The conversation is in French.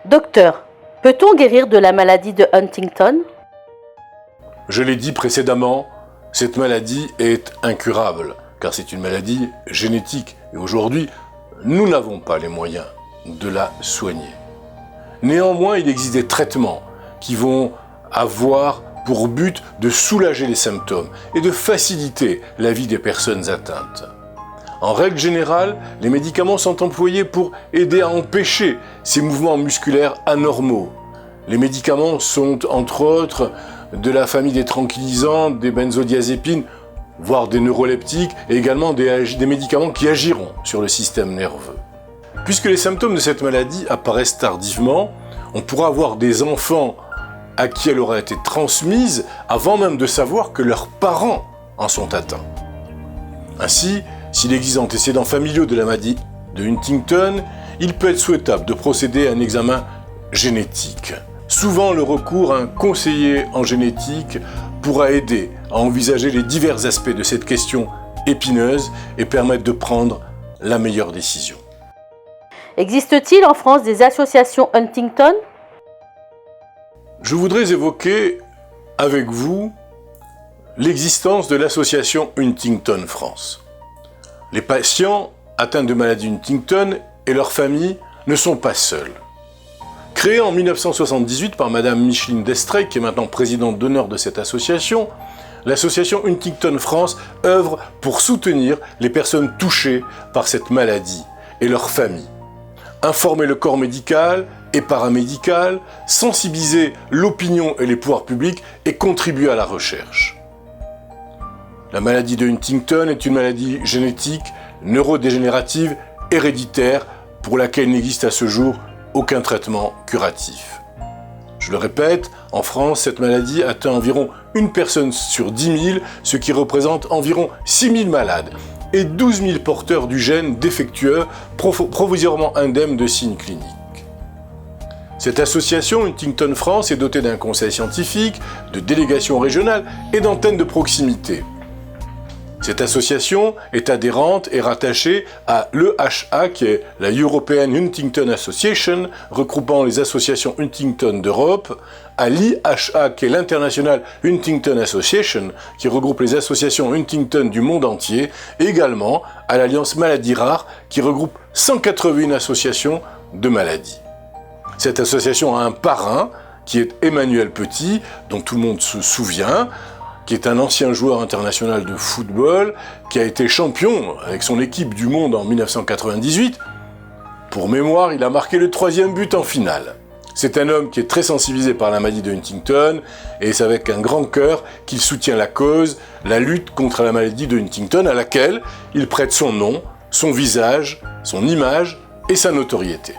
Docteur, peut-on guérir de la maladie de Huntington? Je l'ai dit précédemment, cette maladie est incurable, car c'est une maladie génétique. Et aujourd'hui, nous n'avons pas les moyens de la soigner. Néanmoins, il existe des traitements qui vont avoir pour but de soulager les symptômes et de faciliter la vie des personnes atteintes. En règle générale, les médicaments sont employés pour aider à empêcher ces mouvements musculaires anormaux. Les médicaments sont entre autres de la famille des tranquillisants, des benzodiazépines, voire des neuroleptiques, et également des médicaments qui agiront sur le système nerveux. Puisque les symptômes de cette maladie apparaissent tardivement, on pourra avoir des enfants à qui elle aura été transmise avant même de savoir que leurs parents en sont atteints. Ainsi, s'il existe antécédents familiaux de la maladie de Huntington, il peut être souhaitable de procéder à un examen génétique. Souvent, le recours à un conseiller en génétique pourra aider à envisager les divers aspects de cette question épineuse et permettre de prendre la meilleure décision. Existe-t-il en France des associations Huntington? Je voudrais évoquer avec vous l'existence de l'association Huntington France. Les patients atteints de maladie Huntington et leurs familles ne sont pas seuls. Créée en 1978 par Madame Micheline Destrey, qui est maintenant présidente d'honneur de cette association, l'association Huntington France œuvre pour soutenir les personnes touchées par cette maladie et leurs familles. Informer le corps médical et paramédical, sensibiliser l'opinion et les pouvoirs publics et contribuer à la recherche. La maladie de Huntington est une maladie génétique, neurodégénérative, héréditaire, pour laquelle il n'existe à ce jour aucun traitement curatif. Je le répète, en France, cette maladie atteint environ une personne sur 10 000, ce qui représente environ 6 000 malades et 12 000 porteurs du gène défectueux provisoirement indemnes de signes cliniques. Cette association Huntington France est dotée d'un conseil scientifique, de délégations régionales et d'antennes de proximité. Cette association est adhérente et rattachée à l'EHA, qui est la European Huntington Association, regroupant les associations Huntington d'Europe, à l'IHA, qui est l'International Huntington Association, qui regroupe les associations Huntington du monde entier, et également à l'Alliance Maladies Rares, qui regroupe 181 associations de maladies. Cette association a un parrain, qui est Emmanuel Petit, dont tout le monde se souvient, qui est un ancien joueur international de football, qui a été champion avec son équipe du monde en 1998. Pour mémoire, il a marqué le 3e but en finale. C'est un homme qui est très sensibilisé par la maladie de Huntington, et c'est avec un grand cœur qu'il soutient la cause, la lutte contre la maladie de Huntington, à laquelle il prête son nom, son visage, son image et sa notoriété.